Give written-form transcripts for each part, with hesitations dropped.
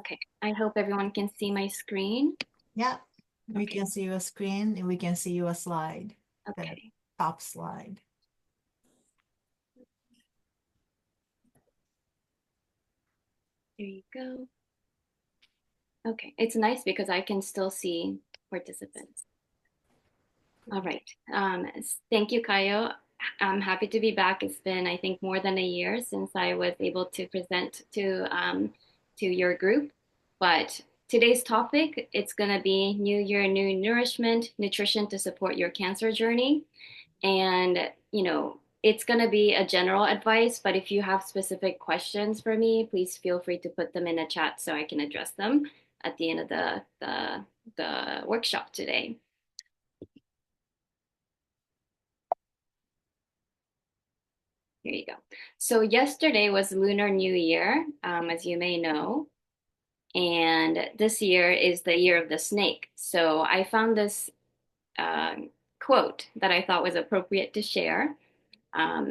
Okay, I hope everyone can see my screen. Yeah, we Okay, can see your screen and we can see your slide, the okay, top slide. there you go. Okay, it's nice because I can still see participants. All right. Thank you, Kayo. I'm happy to be back. It's been, I think, more than a year since I was able to present to your group. But today's topic, it's going to be New Year, New Nourishment, nutrition to support your cancer journey. And, it's going to be a general advice, but if you have specific questions for me, please feel free to put them in the chat so I can address them at the end of the workshop today. Here you go. So yesterday was Lunar New Year, as you may know, and this year is the year of the snake. So I found this uh, quote that I thought was appropriate to share.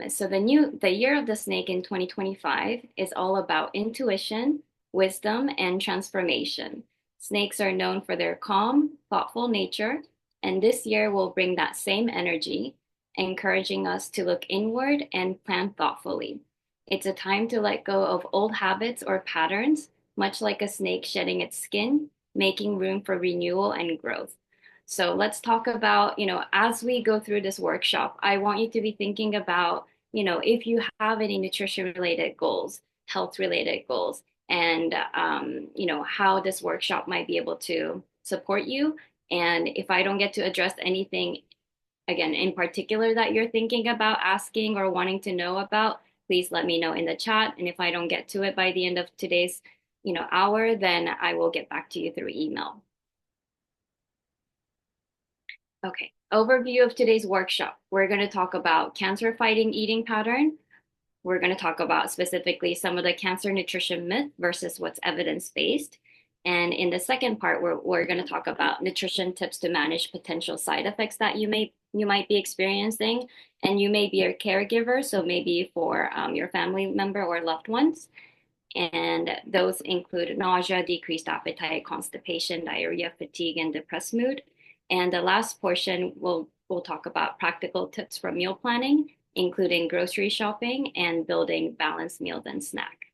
So the year of the snake in 2025 is all about intuition, wisdom, and transformation. Snakes are known for their calm, thoughtful nature, and this year will bring that same energy, encouraging us to look inward and plan thoughtfully. It's a time to let go of old habits or patterns, much like a snake shedding its skin, making room for renewal and growth. So let's talk about, as we go through this workshop, I want you to be thinking about, if you have any nutrition related goals, health related goals, and, how this workshop might be able to support you. And if I don't get to address anything, again, in particular that you're thinking about asking or wanting to know about, please let me know in the chat. And if I don't get to it by the end of today's, hour, then I will get back to you through email. Okay, overview of today's workshop. We're going to talk about cancer fighting eating pattern. We're going to talk about specifically some of the cancer nutrition myth versus what's evidence-based. And in the second part, we're going to talk about nutrition tips to manage potential side effects that you might be experiencing. And you may be a caregiver, so maybe for your family member or loved ones. And those include nausea, decreased appetite, constipation, diarrhea, fatigue, and depressed mood. And the last portion, we'll talk about practical tips for meal planning, including grocery shopping and building balanced meals and snack.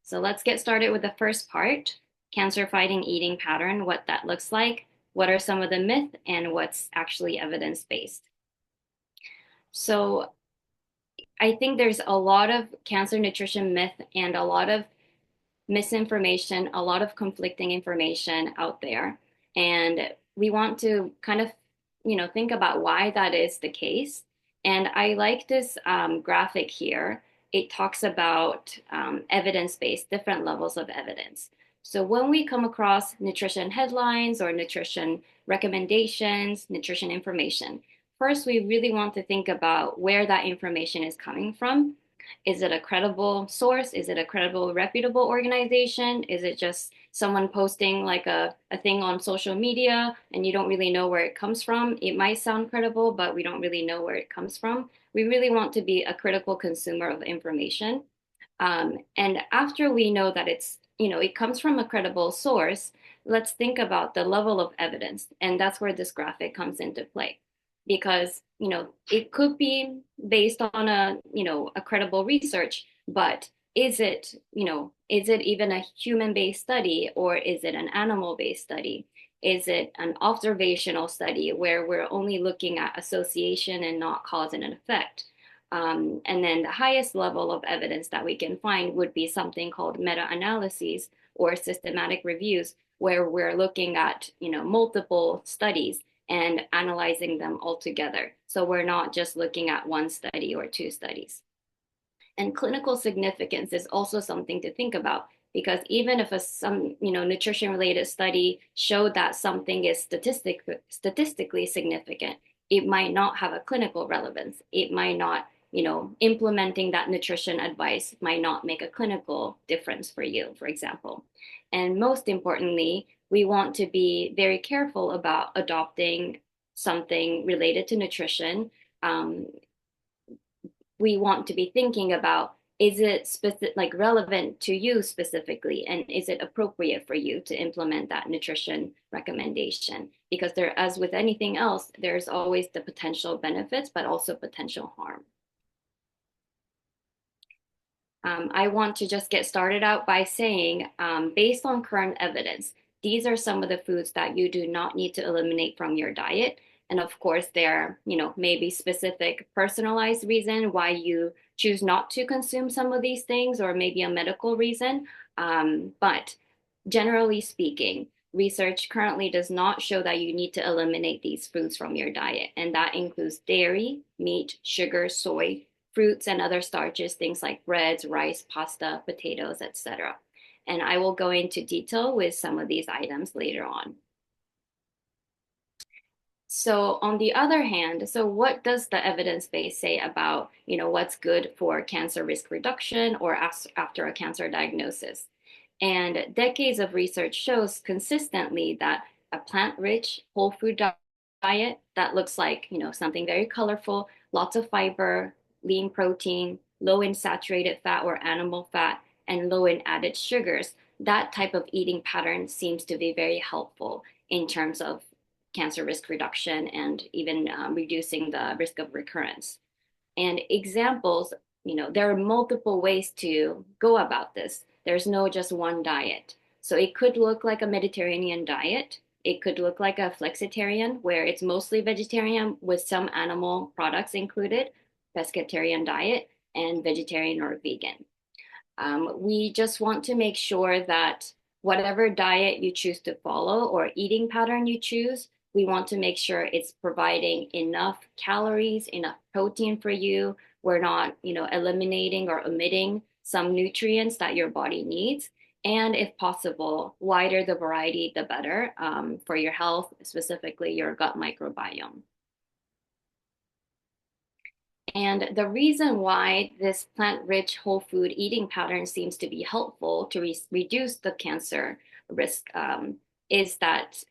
So let's get started with the first part, cancer fighting eating pattern, what that looks like, what are some of the myths, and what's actually evidence-based. So I think there's a lot of cancer nutrition myth and a lot of misinformation, a lot of conflicting information out there. And we want to kind of, think about why that is the case. And I like this graphic here. It talks about evidence-based, different levels of evidence. So when we come across nutrition headlines or nutrition recommendations, nutrition information, first we really want to think about where that information is coming from. Is it a credible source? Is it a credible, reputable organization? Is it just someone posting like a thing on social media and you don't really know where it comes from? It might sound credible, but we don't really know where it comes from. We really want to be a critical consumer of information. And after we know that it comes from a credible source, let's think about the level of evidence. And that's where this graphic comes into play. Because, it could be based on a credible research, but is it even a human-based study or is it an animal-based study? Is it an observational study where we're only looking at association and not cause and effect? And then the highest level of evidence that we can find would be something called meta-analyses or systematic reviews, where we're looking at multiple studies and analyzing them all together. So we're not just looking at one study or two studies. And clinical significance is also something to think about, because even if some nutrition related study showed that something is statistically significant, it might not have a clinical relevance. It might not, implementing that nutrition advice might not make a clinical difference for you, for example. And most importantly, we want to be very careful about adopting something related to nutrition. We want to be thinking about, is it specific, like relevant to you specifically, and is it appropriate for you to implement that nutrition recommendation? Because there, as with anything else, there's always the potential benefits, but also potential harm. I want to just get started out by saying, based on current evidence, these are some of the foods that you do not need to eliminate from your diet. And of course, there are, maybe specific personalized reason why you choose not to consume some of these things, or maybe a medical reason. But generally speaking, research currently does not show that you need to eliminate these foods from your diet. And that includes dairy, meat, sugar, soy, fruits, and other starches, things like breads, rice, pasta, potatoes, etc. And I will go into detail with some of these items later on. So on the other hand, so what does the evidence base say about, what's good for cancer risk reduction or after a cancer diagnosis? And decades of research shows consistently that a plant-rich whole food diet that looks like, something very colorful, lots of fiber, lean protein, low in saturated fat or animal fat, and low in added sugars, that type of eating pattern seems to be very helpful in terms of cancer risk reduction and even reducing the risk of recurrence. And examples, there are multiple ways to go about this. There's no just one diet. So it could look like a Mediterranean diet. It could look like a flexitarian, where it's mostly vegetarian with some animal products included, pescatarian diet, and vegetarian or vegan. We just want to make sure that whatever diet you choose to follow or eating pattern you choose, we want to make sure it's providing enough calories, enough protein for you. We're not, eliminating or omitting some nutrients that your body needs. And if possible, wider the variety, the better, for your health, specifically your gut microbiome. And the reason why this plant-rich whole food eating pattern seems to be helpful to reduce the cancer risk, is that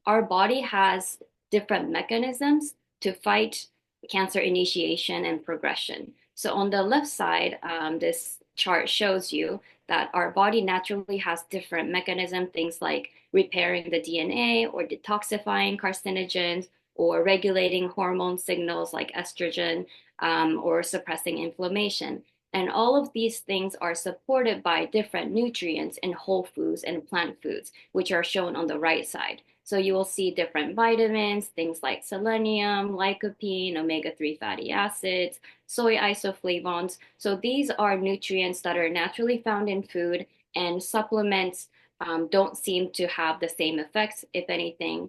our body has different mechanisms to fight cancer initiation and progression. So on the left side, this chart shows you that our body naturally has different mechanisms, things like repairing the DNA or detoxifying carcinogens, or regulating hormone signals like estrogen, or suppressing inflammation. And all of these things are supported by different nutrients in whole foods and plant foods, which are shown on the right side. So you will see different vitamins, things like selenium, lycopene, omega-3 fatty acids, soy isoflavones. So these are nutrients that are naturally found in food, and supplements don't seem to have the same effects. If anything,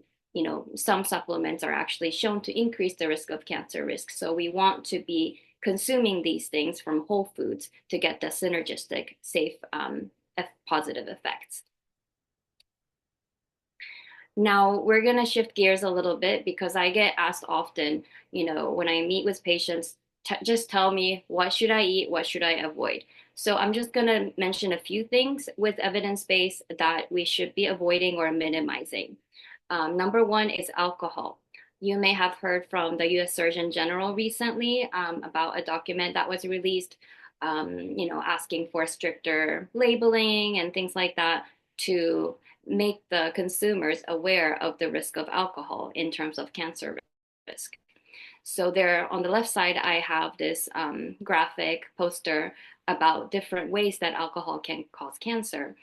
some supplements are actually shown to increase the risk of cancer risk. So we want to be consuming these things from whole foods to get the synergistic, safe, positive effects. Now we're going to shift gears a little bit, because I get asked often, when I meet with patients, just tell me, what should I eat? What should I avoid? So I'm just going to mention a few things with evidence base that we should be avoiding or minimizing. Number one is alcohol. You may have heard from the US Surgeon General recently, about a document that was released, asking for stricter labeling and things like that to make the consumers aware of the risk of alcohol in terms of cancer risk. So there on the left side, I have this graphic poster about different ways that alcohol can cause cancer.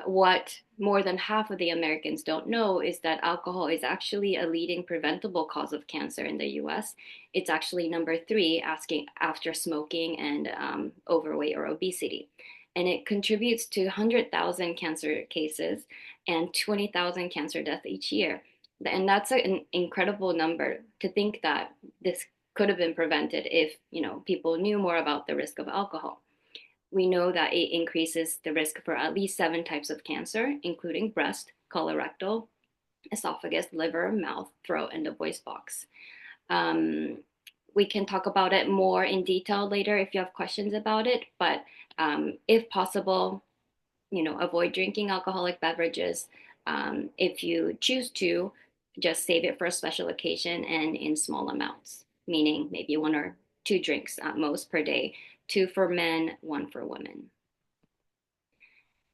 What more than half of the Americans don't know is that alcohol is actually a leading preventable cause of cancer in the US. It's actually number three, asking after smoking and overweight or obesity. And it contributes to 100,000 cancer cases and 20,000 cancer deaths each year. And that's an incredible number to think that this could have been prevented if, people knew more about the risk of alcohol. We know that it increases the risk for at least 7 types of cancer, including breast, colorectal, esophagus, liver, mouth, throat, and the voice box. We can talk about it more in detail later if you have questions about it, but if possible, avoid drinking alcoholic beverages. If you choose to, just save it for a special occasion and in small amounts, meaning maybe 1 or 2 drinks at most per day, 2 for men, 1 for women.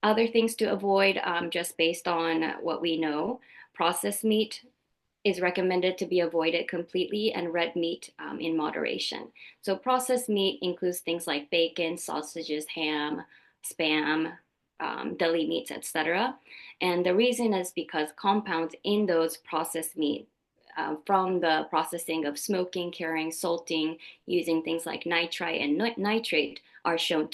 Other things to avoid, just based on what we know, processed meat is recommended to be avoided completely, and red meat in moderation. So processed meat includes things like bacon, sausages, ham, spam, deli meats, etc. And the reason is because compounds in those processed meat, from the processing of smoking, curing, salting, using things like nitrite and nitrate, are shown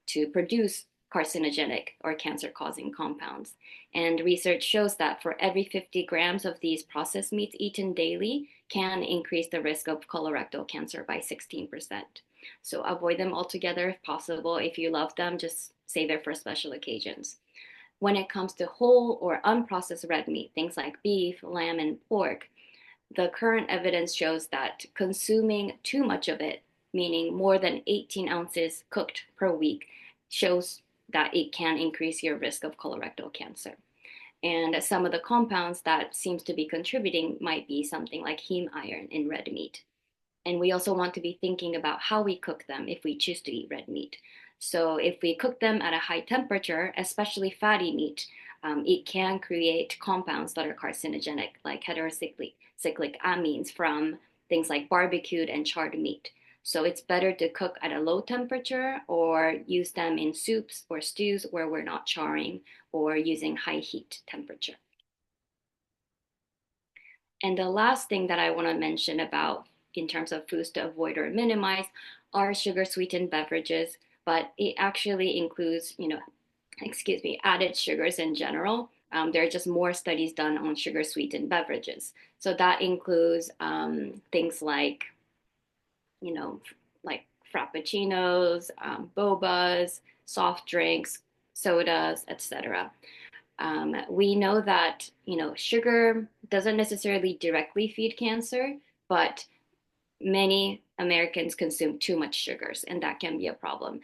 to produce carcinogenic or cancer causing compounds. And research shows that for every 50 grams of these processed meats eaten daily can increase the risk of colorectal cancer by 16%. So avoid them altogether if possible. If you love them, just save it for special occasions. When it comes to whole or unprocessed red meat, things like beef, lamb, and pork, the current evidence shows that consuming too much of it, meaning more than 18 ounces cooked per week, shows that it can increase your risk of colorectal cancer. And some of the compounds that seems to be contributing might be something like heme iron in red meat. And we also want to be thinking about how we cook them if we choose to eat red meat. So if we cook them at a high temperature, especially fatty meat, it can create compounds that are carcinogenic, like heterocyclic amines from things like barbecued and charred meat. So it's better to cook at a low temperature or use them in soups or stews where we're not charring or using high heat temperature. And the last thing that I want to mention about in terms of foods to avoid or minimize are sugar sweetened beverages, but it actually includes, added sugars in general. There are just more studies done on sugar sweetened beverages. So that includes things like, you know, like frappuccinos, bobas, soft drinks, sodas, etc. We know that sugar doesn't necessarily directly feed cancer, but many Americans consume too much sugars, and that can be a problem.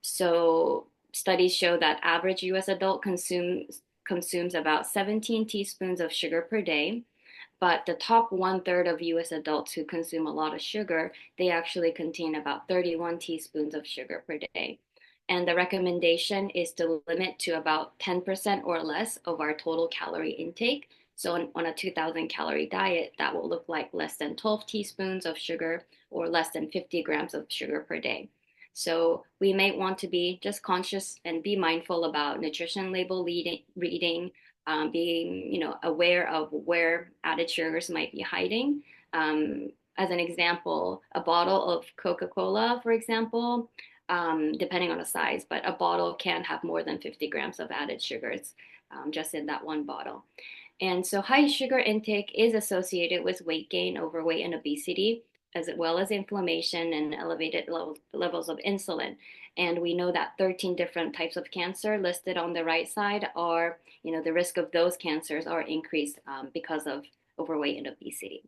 So studies show that average U.S. adult consumes about 17 teaspoons of sugar per day, but the top 1/3 of US adults who consume a lot of sugar, they actually contain about 31 teaspoons of sugar per day. And the recommendation is to limit to about 10% or less of our total calorie intake. So on a 2,000 calorie diet, that will look like less than 12 teaspoons of sugar or less than 50 grams of sugar per day. So we may want to be just conscious and be mindful about nutrition label reading, being aware of where added sugars might be hiding. As an example, a bottle of Coca-Cola, for example, depending on the size, but a bottle can have more than 50 grams of added sugars just in that one bottle. And so high sugar intake is associated with weight gain, overweight, and obesity, as well as inflammation and elevated levels of insulin. And we know that 13 different types of cancer listed on the right side are, the risk of those cancers are increased because of overweight and obesity.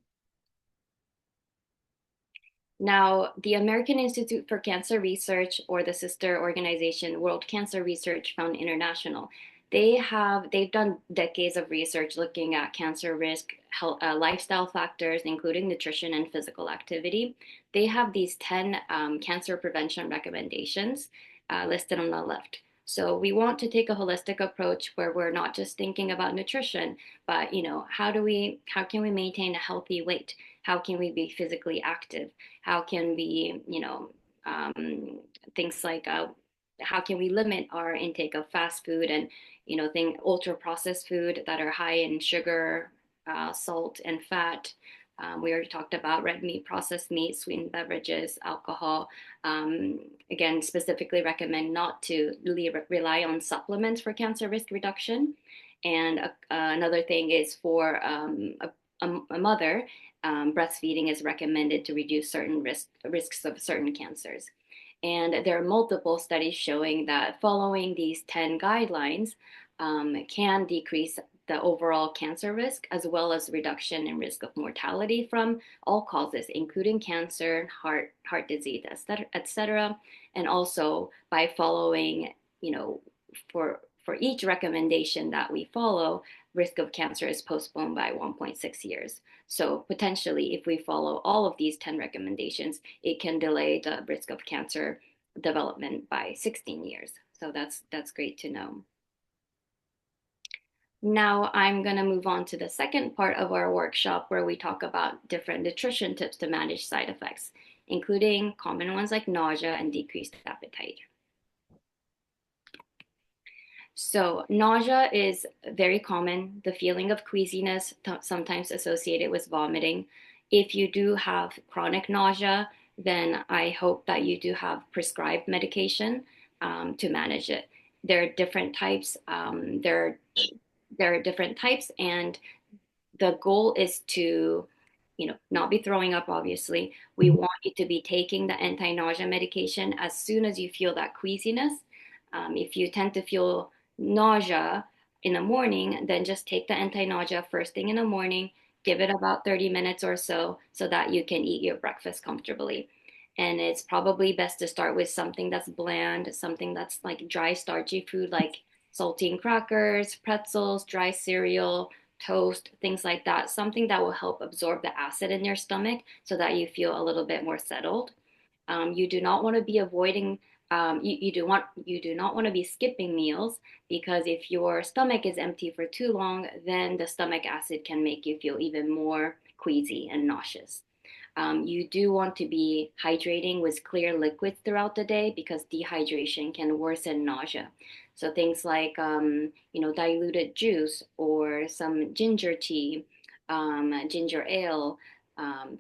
Now, the American Institute for Cancer Research, or the sister organization World Cancer Research Fund International, they've done decades of research looking at cancer risk, health, lifestyle factors, including nutrition and physical activity. They have these 10 cancer prevention recommendations listed on the left. So we want to take a holistic approach where we're not just thinking about nutrition, but how can we maintain a healthy weight? How can we be physically active? How can we, things like how can we limit our intake of fast food and ultra processed food that are high in sugar, salt, and fat. We already talked about red meat, processed meat, sweetened beverages, alcohol. Again, specifically recommend not to really rely on supplements for cancer risk reduction. And another thing is for a mother, breastfeeding is recommended to reduce certain risks of certain cancers. And there are multiple studies showing that following these 10 guidelines can decrease the overall cancer risk, as well as reduction in risk of mortality from all causes, including cancer, heart disease, etc. And also by following, for each recommendation that we follow, risk of cancer is postponed by 1.6 years. So potentially, if we follow all of these 10 recommendations, it can delay the risk of cancer development by 16 years. So that's great to know. Now I'm going to move on to the second part of our workshop where we talk about different nutrition tips to manage side effects, including common ones like nausea and decreased appetite. So, nausea is very common, the feeling of queasiness, sometimes associated with vomiting. If you do have chronic nausea, then I hope that you do have prescribed medication to manage it. There are different types. There are different types, and the goal is to, not be throwing up, obviously. We want you to be taking the anti-nausea medication as soon as you feel that queasiness. If you tend to feel nausea in the morning, then just take the anti-nausea first thing in the morning, give it about 30 minutes or so that you can eat your breakfast comfortably. And it's probably best to start with something that's bland, something that's like dry, starchy food like saltine crackers, pretzels, dry cereal, toast, things like that, something that will help absorb the acid in your stomach so that you feel a little bit more settled. You do not want to be avoiding you do not want to be skipping meals because if your stomach is empty for too long, then the stomach acid can make you feel even more queasy and nauseous. You do want to be hydrating with clear liquids throughout the day because dehydration can worsen nausea. So things like diluted juice or some ginger tea, ginger ale,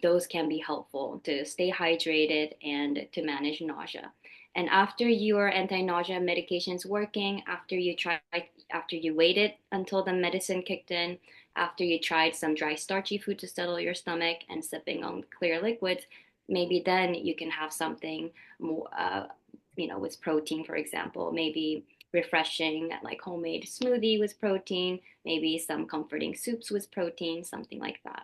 those can be helpful to stay hydrated and to manage nausea. And after your anti-nausea medication's working, after you waited until the medicine kicked in, after you tried some dry starchy food to settle your stomach and sipping on clear liquids, maybe then you can have something more, with protein, for example, maybe refreshing like homemade smoothie with protein, maybe some comforting soups with protein, something like that.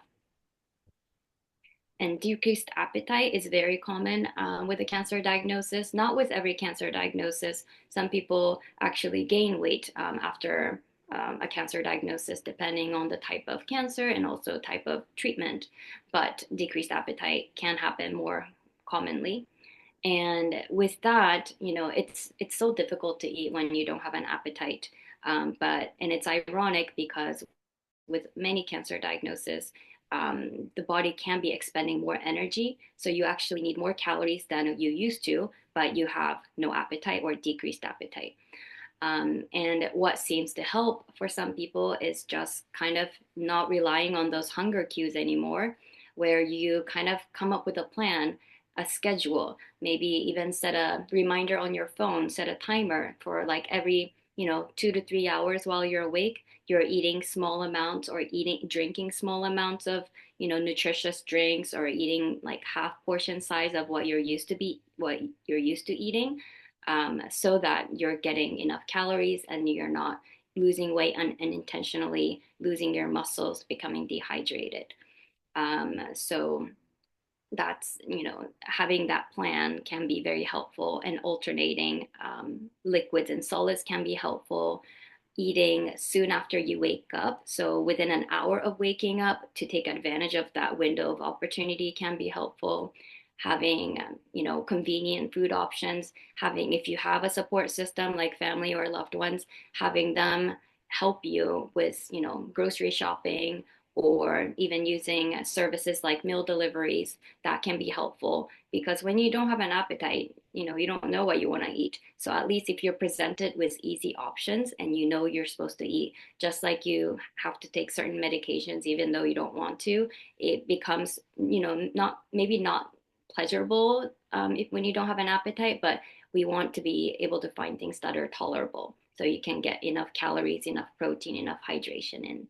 And decreased appetite is very common with a cancer diagnosis. Not with every cancer diagnosis. Some people actually gain weight after a cancer diagnosis, depending on the type of cancer and also type of treatment. But decreased appetite can happen more commonly. And with that, it's so difficult to eat when you don't have an appetite. And it's ironic because with many cancer diagnoses, the body can be expending more energy. So you actually need more calories than you used to, but you have no appetite or decreased appetite. And what seems to help for some people is just kind of not relying on those hunger cues anymore, where you kind of come up with a plan, a schedule, maybe even set a reminder on your phone, set a timer for like every 2 to 3 hours while you're awake, you're eating small amounts or drinking small amounts of nutritious drinks or eating like half portion size of what you're used to eating, so that you're getting enough calories and you're not losing weight and intentionally losing your muscles, becoming dehydrated. So that's, having that plan can be very helpful, and alternating liquids and solids can be helpful. Eating soon after you wake up, so within an hour of waking up, to take advantage of that window of opportunity can be helpful. Having convenient food options, having, if you have a support system like family or loved ones, having them help you with grocery shopping, or even using services like meal deliveries, that can be helpful because when you don't have an appetite, you don't know what you want to eat. So at least if you're presented with easy options and you're supposed to eat, just like you have to take certain medications even though you don't want to, it becomes, not pleasurable when you don't have an appetite, but we want to be able to find things that are tolerable so you can get enough calories, enough protein, enough hydration in.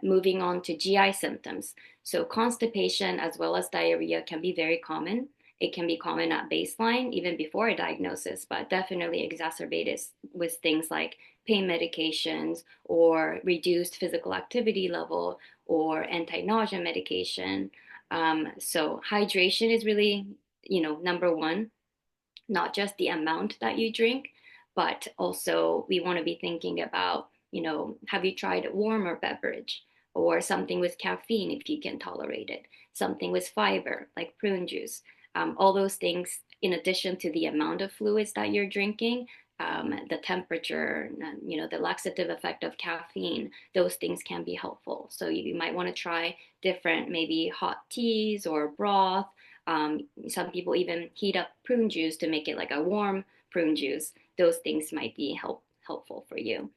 Moving on to GI symptoms. So constipation as well as diarrhea can be very common. It can be common at baseline, even before a diagnosis, but definitely exacerbated with things like pain medications or reduced physical activity level or anti-nausea medication. So hydration is really, number one, not just the amount that you drink, but also we want to be thinking about, have you tried a warmer beverage or something with caffeine if you can tolerate it, something with fiber like prune juice. All those things, in addition to the amount of fluids that you're drinking, the temperature, the laxative effect of caffeine, those things can be helpful. So you might want to try different, maybe hot teas or broth. Some people even heat up prune juice to make it like a warm prune juice. Those things might be helpful for you.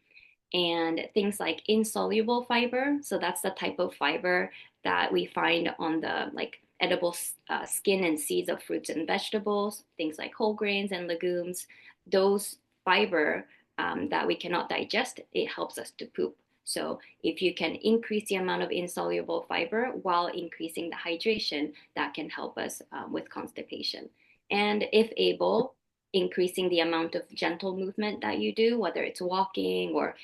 And things like insoluble fiber. So that's the type of fiber that we find on the like edible skin and seeds of fruits and vegetables, things like whole grains and legumes. Those fiber that we cannot digest, it helps us to poop. So if you can increase the amount of insoluble fiber while increasing the hydration, that can help us with constipation. And if able, increasing the amount of gentle movement that you do, whether it's walking or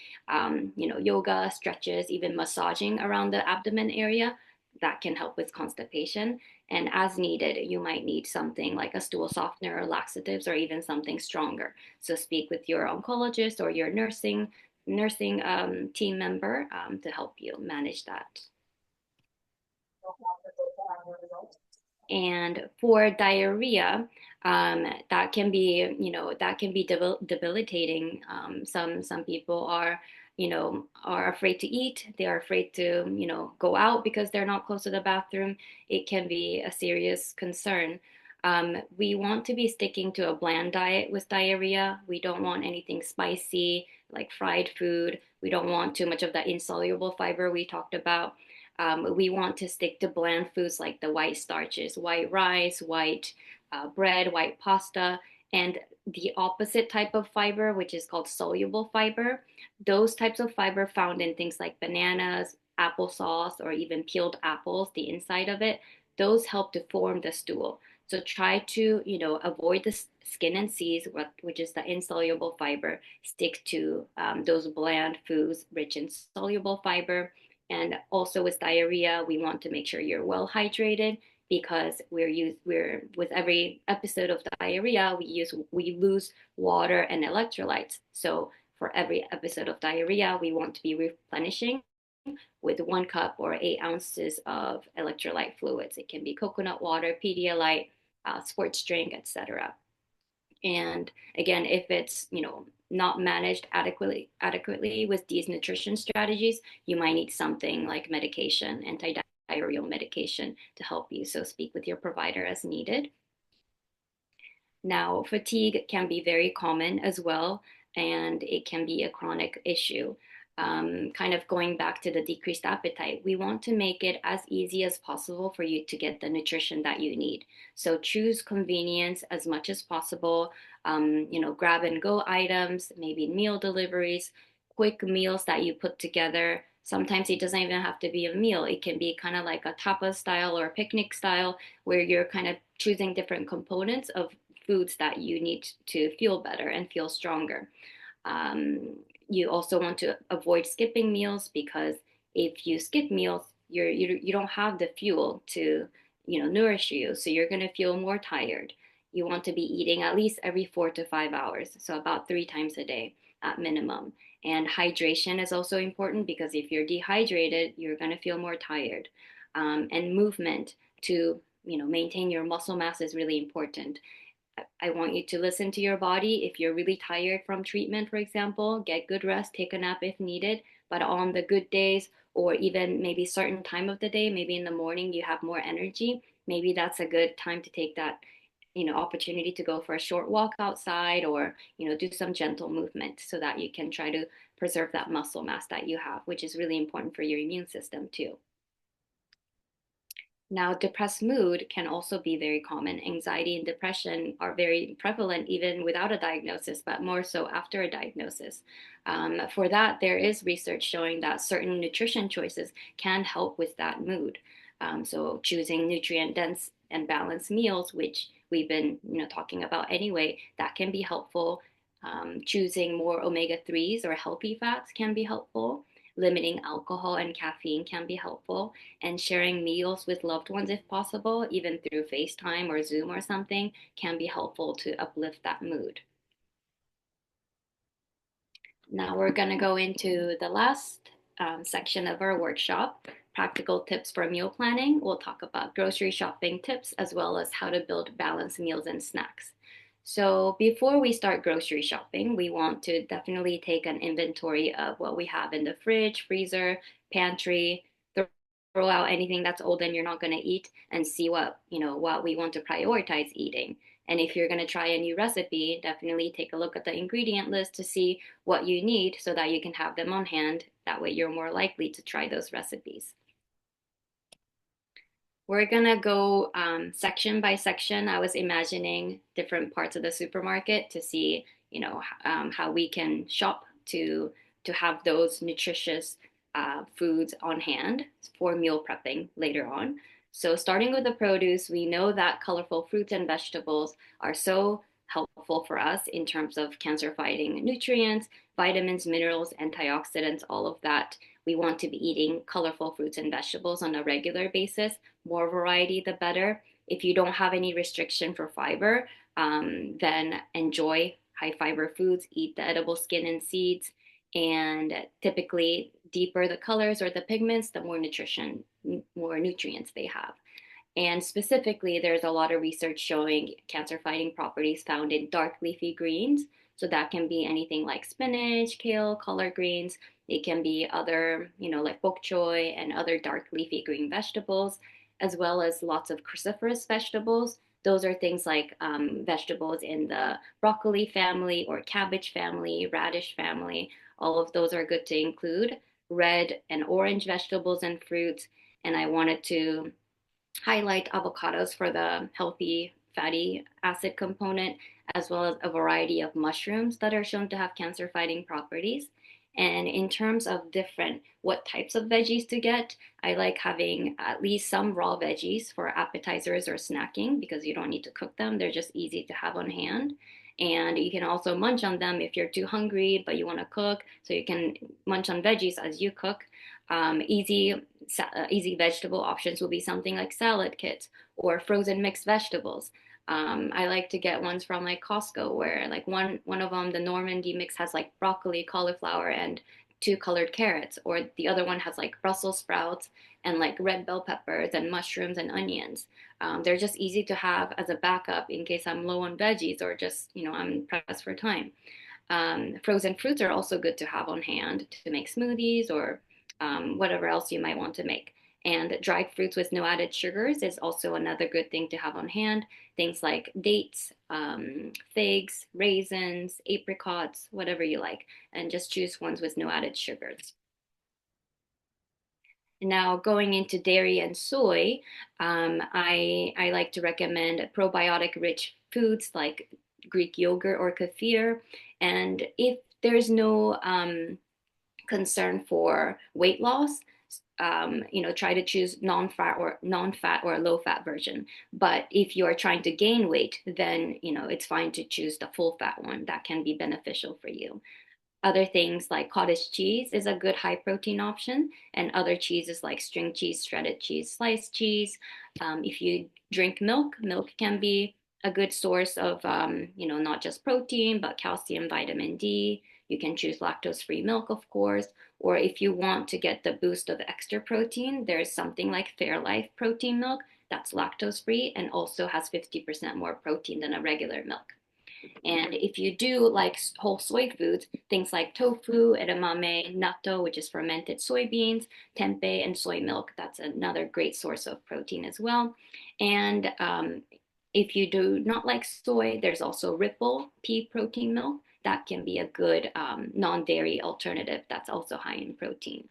yoga, stretches, even massaging around the abdomen area, that can help with constipation. And as needed, you might need something like a stool softener or laxatives or even something stronger. So speak with your oncologist or your nursing team member to help you manage that. And for diarrhea, that can be, debilitating. Some people are afraid to eat. They are afraid to, go out because they're not close to the bathroom. It can be a serious concern. We want to be sticking to a bland diet with diarrhea. We don't want anything spicy, like fried food. We don't want too much of that insoluble fiber we talked about. We want to stick to bland foods like the white starches, white rice, white bread, white pasta, and the opposite type of fiber, which is called soluble fiber. Those types of fiber found in things like bananas, applesauce, or even peeled apples, the inside of it, those help to form the stool. So try to, avoid the skin and seeds, which is the insoluble fiber. Stick to those bland foods rich in soluble fiber. And also with diarrhea, we want to make sure you're well hydrated because we're with every episode of diarrhea, we lose water and electrolytes. So for every episode of diarrhea, we want to be replenishing with 1 cup or 8 ounces of electrolyte fluids. It can be coconut water, Pedialyte, sports drink, etc. And again, if it's not managed adequately with these nutrition strategies, you might need something like medication, antidiarrheal medication to help you. So speak with your provider as needed. Now, fatigue can be very common as well, and it can be a chronic issue. Kind of going back to the decreased appetite, we want to make it as easy as possible for you to get the nutrition that you need. So choose convenience as much as possible. Grab and go items, maybe meal deliveries, quick meals that you put together. Sometimes it doesn't even have to be a meal. It can be kind of like a tapas style or a picnic style where you're kind of choosing different components of foods that you need to feel better and feel stronger. Um, you also want to avoid skipping meals because if you skip meals, you don't have the fuel to nourish you, so you're going to feel more tired. You want to be eating at least every 4 to 5 hours, so about 3 times a day at minimum. And hydration is also important because if you're dehydrated, you're going to feel more tired. And movement to maintain your muscle mass is really important. I want you to listen to your body. If you're really tired from treatment, for example, get good rest, take a nap if needed. But on the good days, or even maybe certain time of the day, maybe in the morning you have more energy, maybe that's a good time to take that opportunity to go for a short walk outside or do some gentle movement so that you can try to preserve that muscle mass that you have, which is really important for your immune system too. Now, depressed mood can also be very common. Anxiety and depression are very prevalent even without a diagnosis, but more so after a diagnosis. For that, there is research showing that certain nutrition choices can help with that mood. So, choosing nutrient dense and balanced meals, which we've been talking about anyway, that can be helpful. Choosing more omega 3s or healthy fats can be helpful. Limiting alcohol and caffeine can be helpful, and sharing meals with loved ones if possible, even through FaceTime or Zoom or something, can be helpful to uplift that mood. Now we're going to go into the last section of our workshop, practical tips for meal planning. We'll talk about grocery shopping tips as well as how to build balanced meals and snacks. So, before we start grocery shopping, we want to definitely take an inventory of what we have in the fridge, freezer, pantry, throw out anything that's old and you're not going to eat and see what we want to prioritize eating. And if you're going to try a new recipe, definitely take a look at the ingredient list to see what you need so that you can have them on hand. That way you're more likely to try those recipes. We're gonna go section by section. I was imagining different parts of the supermarket to see, how we can shop to have those nutritious foods on hand for meal prepping later on. So, starting with the produce, we know that colorful fruits and vegetables are so helpful for us in terms of cancer fighting nutrients, vitamins, minerals, antioxidants, all of that. We want to be eating colorful fruits and vegetables on a regular basis. More variety, the better. If you don't have any restriction for fiber, then enjoy high fiber foods, eat the edible skin and seeds. And typically, deeper the colors or the pigments, the more nutrients they have. And specifically, there's a lot of research showing cancer fighting properties found in dark leafy greens. So that can be anything like spinach, kale, collard greens. It can be other, like bok choy and other dark leafy green vegetables, as well as lots of cruciferous vegetables. Those are things like vegetables in the broccoli family or cabbage family, radish family. All of those are good to include. Red and orange vegetables and fruits. And I wanted to highlight avocados for the healthy fatty acid component, as well as a variety of mushrooms that are shown to have cancer fighting properties. And in terms of different what types of veggies to get, I like having at least some raw veggies for appetizers or snacking because you don't need to cook them. They're just easy to have on hand. And you can also munch on them if you're too hungry but you want to cook. So you can munch on veggies as you cook. Easy vegetable options will be something like salad kits or frozen mixed vegetables. I like to get ones from like Costco where like one of them, the Normandy mix has like broccoli, cauliflower, and two colored carrots, or the other one has like Brussels sprouts and like red bell peppers and mushrooms and onions. They're just easy to have as a backup in case I'm low on veggies or just I'm pressed for time. Frozen fruits are also good to have on hand to make smoothies or whatever else you might want to make. And dried fruits with no added sugars is also another good thing to have on hand. Things like dates, figs, raisins, apricots, whatever you like, and just choose ones with no added sugars. Now, going into dairy and soy, I like to recommend probiotic rich foods like Greek yogurt or kefir. And if there's no concern for weight loss, try to choose non-fat or a low-fat version. But if you're trying to gain weight, then it's fine to choose the full-fat one. That can be beneficial for you. Other things like cottage cheese is a good high protein option, and other cheeses like string cheese, shredded cheese, sliced cheese. If you drink milk, milk can be a good source of, not just protein, but calcium, vitamin D. You can choose lactose free milk, of course. Or if you want to get the boost of extra protein, there's something like Fairlife protein milk that's lactose free and also has 50% more protein than a regular milk. And if you do like whole soy foods, things like tofu, edamame, natto, which is fermented soybeans, tempeh, and soy milk, that's another great source of protein as well. And if you do not like soy, there's also Ripple pea protein milk. That can be a good non-dairy alternative that's also high in protein.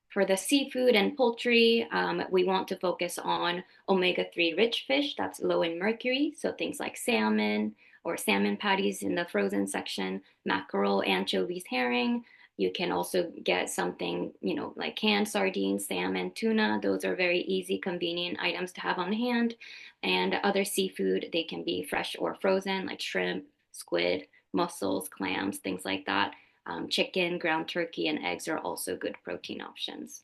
For the seafood and poultry, we want to focus on omega-3 rich fish that's low in mercury. So things like salmon or salmon patties in the frozen section, mackerel, anchovies, herring. You can also get something, like canned sardines, salmon, tuna. Those are very easy, convenient items to have on hand. And other seafood, they can be fresh or frozen, like shrimp, squid, mussels, clams, things like that. Chicken, ground turkey, and eggs are also good protein options.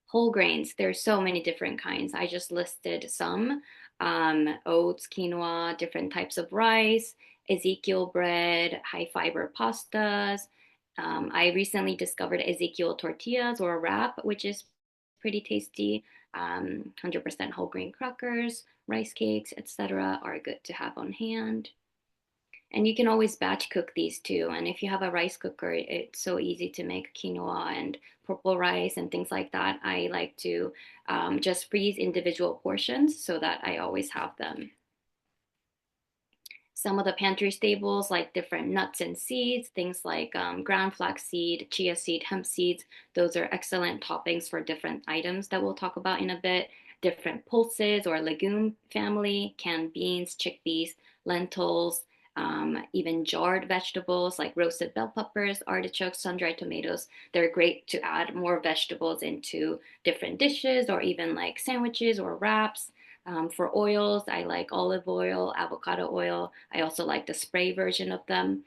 Whole grains, there's so many different kinds. I just listed some. Oats, quinoa, different types of rice, Ezekiel bread, high fiber pastas, I recently discovered Ezekiel tortillas or a wrap, which is pretty tasty. 100% whole grain crackers, rice cakes, etc., are good to have on hand. And you can always batch cook these too. And if you have a rice cooker, it's so easy to make quinoa and purple rice and things like that. I like to just freeze individual portions so that I always have them. Some of the pantry staples, like different nuts and seeds, things like ground flax seed, chia seed, hemp seeds, those are excellent toppings for different items that we'll talk about in a bit. Different pulses or legume family, canned beans, chickpeas, lentils, even jarred vegetables like roasted bell peppers, artichokes, sun-dried tomatoes. They're great to add more vegetables into different dishes or even like sandwiches or wraps. For oils, I like olive oil, avocado oil. I also like the spray version of them.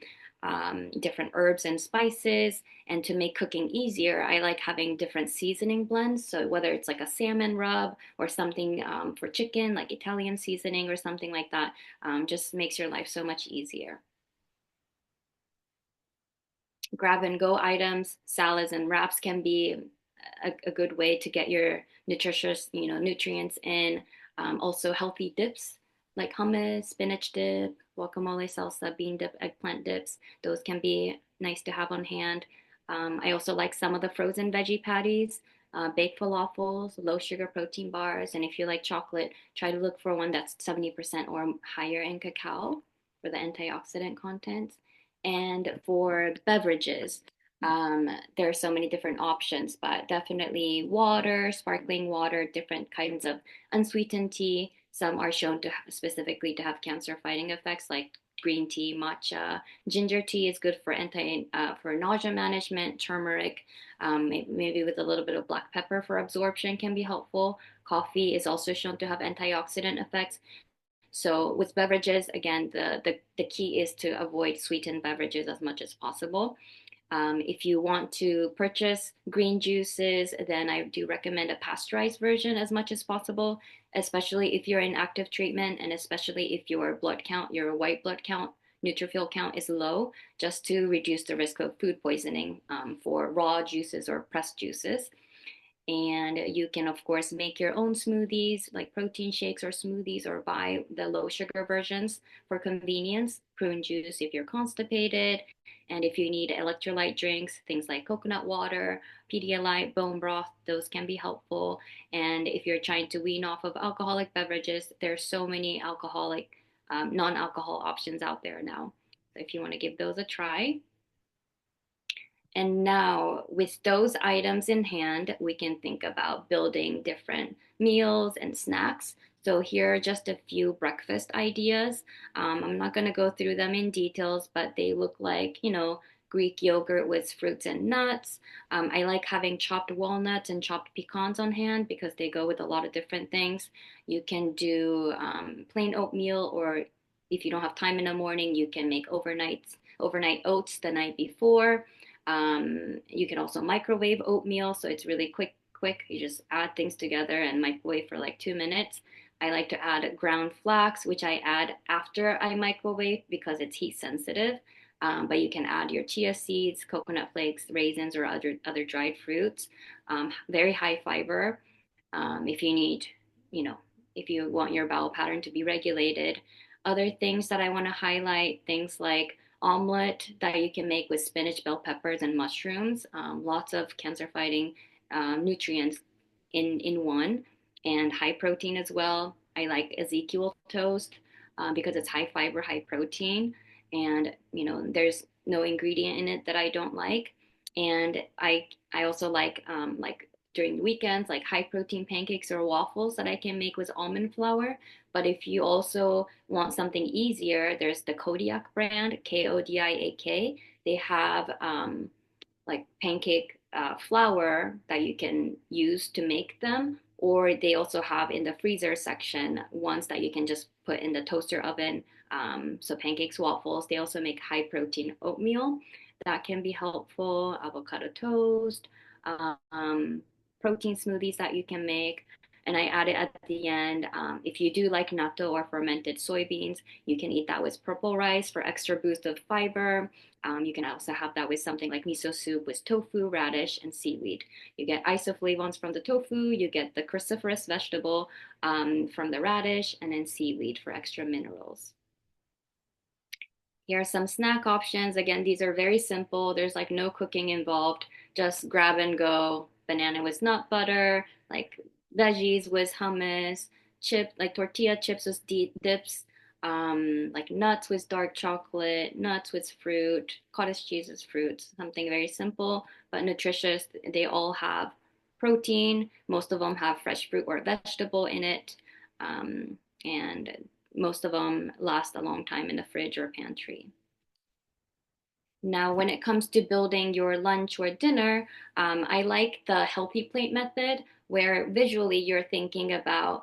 Different herbs and spices. And to make cooking easier, I like having different seasoning blends. So whether it's like a salmon rub or something for chicken, like Italian seasoning or something like that, just makes your life so much easier. Grab and go items, salads and wraps can be a good way to get your nutritious, nutrients in. Also healthy dips like hummus, spinach dip, guacamole salsa, bean dip, eggplant dips. Those can be nice to have on hand. I also like some of the frozen veggie patties, baked falafels, low sugar protein bars, and if you like chocolate, try to look for one that's 70% or higher in cacao for the antioxidant content. And for beverages, there are so many different options, but definitely water, sparkling water, different kinds of unsweetened tea. Some are shown to specifically to have cancer fighting effects, like green tea, matcha. Ginger tea is good for for nausea management. Turmeric, maybe with a little bit of black pepper for absorption, can be helpful. Coffee is also shown to have antioxidant effects. So with beverages, again, the key is to avoid sweetened beverages as much as possible. If you want to purchase green juices, then I do recommend a pasteurized version as much as possible, especially if you're in active treatment and especially if your blood count, your white blood count, neutrophil count is low, just to reduce the risk of food poisoning for raw juices or pressed juices. And you can, of course, make your own smoothies like protein shakes or smoothies or buy the low sugar versions for convenience. Prune juice if you're constipated. And if you need electrolyte drinks, things like coconut water, Pedialyte, bone broth, those can be helpful. And if you're trying to wean off of alcoholic beverages, there's so many non alcohol options out there now. So if you want to give those a try. And now, with those items in hand, we can think about building different meals and snacks. So, here are just a few breakfast ideas. I'm not going to go through them in details, but they look like, Greek yogurt with fruits and nuts. I like having chopped walnuts and chopped pecans on hand because they go with a lot of different things. You can do plain oatmeal, or if you don't have time in the morning, you can make overnight oats the night before. You can also microwave oatmeal, so it's really quick. Quick, you just add things together and microwave for like 2 minutes. I like to add ground flax, which I add after I microwave because it's heat sensitive. But you can add your chia seeds, coconut flakes, raisins, or other dried fruits. Very high fiber. If you need, you know, if you want your bowel pattern to be regulated. Other things that I want to highlight, things like omelet that you can make with spinach, bell peppers, and mushrooms. Lots of cancer fighting nutrients in one, and high protein as well. I like Ezekiel toast because it's high fiber, high protein, and there's no ingredient in it that I don't like. And I also like during the weekends, like high protein pancakes or waffles that I can make with almond flour. But if you also want something easier, there's the Kodiak brand, Kodiak. They have like pancake flour that you can use to make them, or they also have in the freezer section ones that you can just put in the toaster oven. So pancakes, waffles. They also make high protein oatmeal that can be helpful. Avocado toast, protein smoothies that you can make. and I add it at the end. If you do like natto or fermented soybeans, you can eat that with purple rice for extra boost of fiber. You can also have that with something like miso soup with tofu, radish, and seaweed. You get isoflavones from the tofu, you get the cruciferous vegetable from the radish, and then seaweed for extra minerals. Here are some snack options. Again, these are very simple. There's like no cooking involved. Just grab and go. Banana with nut butter, like veggies with hummus, chip like tortilla chips with dips, like nuts with dark chocolate, nuts with fruit, cottage cheese with fruit. Something very simple but nutritious. They all have protein. Most of them have fresh fruit or vegetable in it. And most of them last a long time in the fridge or pantry. Now, when it comes to building your lunch or dinner, I like the healthy plate method where visually you're thinking about,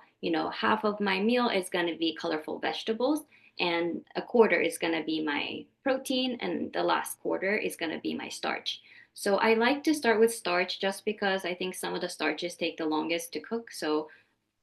half of my meal is going to be colorful vegetables and a quarter is going to be my protein and the last quarter is going to be my starch. So I like to start with starch just because I think some of the starches take the longest to cook. So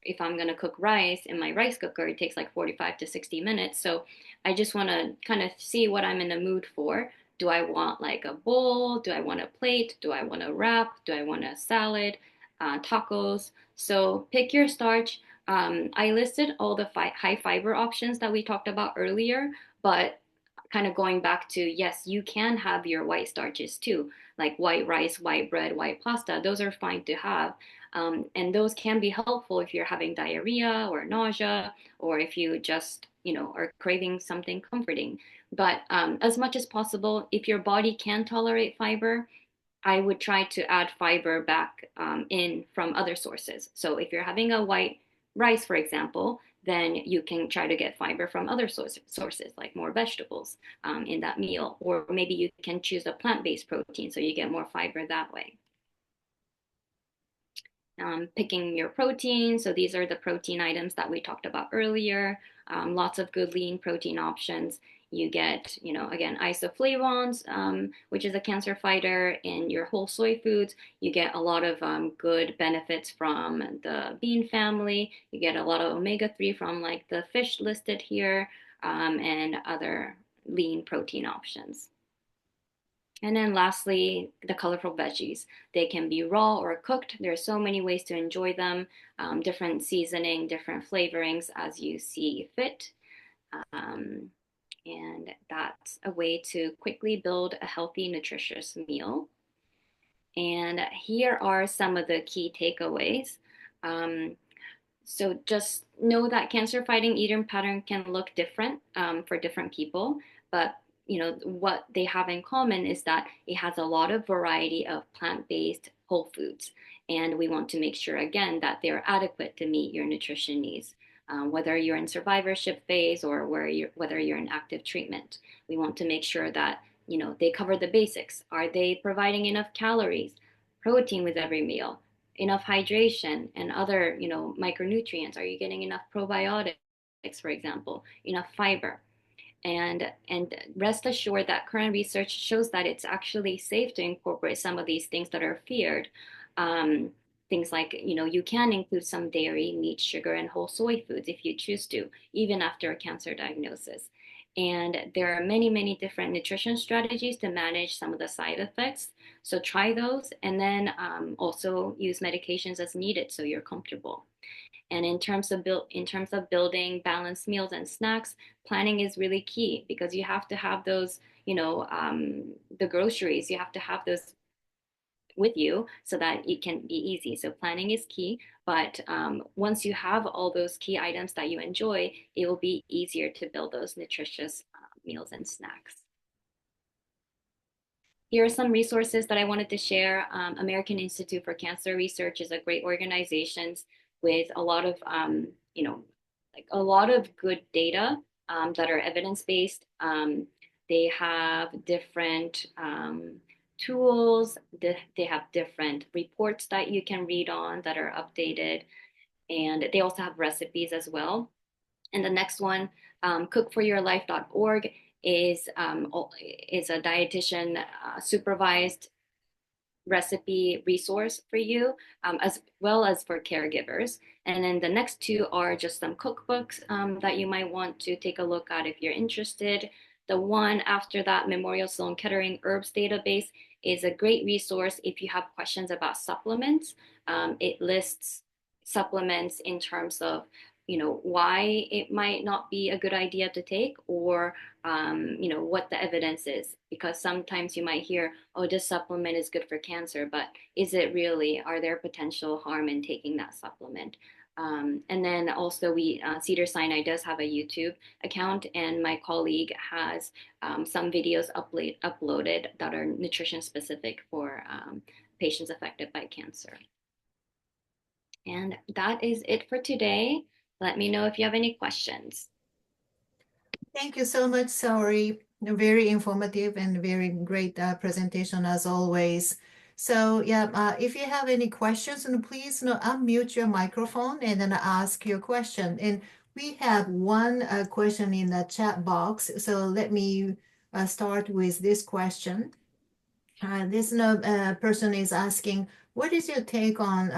if I'm going to cook rice in my rice cooker, it takes like 45 to 60 minutes. So I just want to kind of see what I'm in the mood for. Do I want like a bowl? Do I want a plate? Do I want a wrap? Do I want a salad? Tacos? So pick your starch. I listed all the high fiber options that we talked about earlier, but kind of going back to yes, you can have your white starches too, like white rice, white bread, white pasta. Those are fine to have. And those can be helpful if you're having diarrhea or nausea, or if you just, are craving something comforting. But as much as possible, if your body can tolerate fiber, I would try to add fiber back in from other sources. So if you're having a white rice, for example, then you can try to get fiber from other sources like more vegetables in that meal. Or maybe you can choose a plant based protein so you get more fiber that way. Picking your protein. So these are the protein items that we talked about earlier. Lots of good lean protein options. You get, again, isoflavones, which is a cancer fighter in your whole soy foods. You get a lot of good benefits from the bean family. You get a lot of omega-3 from like the fish listed here and other lean protein options. And then lastly, the colorful veggies. They can be raw or cooked. There are so many ways to enjoy them, different seasoning, different flavorings as you see fit. Um, and that's a way to quickly build a healthy, nutritious meal. And here are some of the key takeaways. Um, so just know that cancer fighting eating pattern can look different for different people, but what they have in common is that it has a lot of variety of plant-based whole foods, and we want to make sure again that they're adequate to meet your nutrition needs. Whether you're in survivorship phase or whether you're in active treatment, we want to make sure that they cover the basics. Are they providing enough calories, protein with every meal? Enough hydration and other micronutrients? Are you getting enough probiotics, for example, enough fiber? And rest assured that current research shows that it's actually safe to incorporate some of these things that are feared. um, Things like you can include some dairy, meat, sugar, and whole soy foods if you choose to, even after a cancer diagnosis. And there are many, many different nutrition strategies to manage some of the side effects. So try those, and then also use medications as needed so you're comfortable. And in terms of building balanced meals and snacks, planning is really key because you have to have those, the groceries. You have to have those with you so that it can be easy. So planning is key. But once you have all those key items that you enjoy, it will be easier to build those nutritious meals and snacks. Here are some resources that I wanted to share. American Institute for Cancer Research is a great organization with a lot of, like a lot of good data that are evidence-based. They have different tools. They have different reports that you can read on that are updated. And they also have recipes as well. And the next one, cookforyourlife.org, is a dietitian supervised recipe resource for you, as well as for caregivers. And then the next two are just some cookbooks that you might want to take a look at if you're interested. The one after that, Memorial Sloan Kettering Herbs Database, is a great resource if you have questions about supplements. It lists supplements in terms of why it might not be a good idea to take, or what the evidence is, because sometimes you might hear, oh, this supplement is good for cancer, but is it really? Are there potential harm in taking that supplement? And then also Cedar Sinai does have a YouTube account, and my colleague has some videos uploaded that are nutrition specific for patients affected by cancer. And that is it for today. Let me know if you have any questions. Thank you so much, Saori. Very informative and very great presentation as always. So yeah, if you have any questions, please unmute your microphone and then ask your question. And we have one question in the chat box. So let me start with this question. This person is asking, what is your take on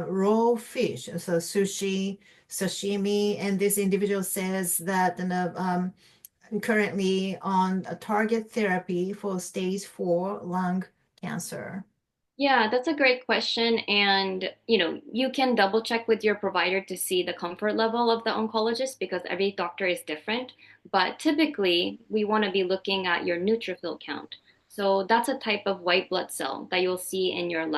raw fish, so sushi, sashimi? And this individual says that currently on a target therapy for stage 4 lung cancer. Yeah, that's a great question. And, you can double check with your provider to see the comfort level of the oncologist, because every doctor is different. But typically, we want to be looking at your neutrophil count. So that's a type of white blood cell that you'll see in your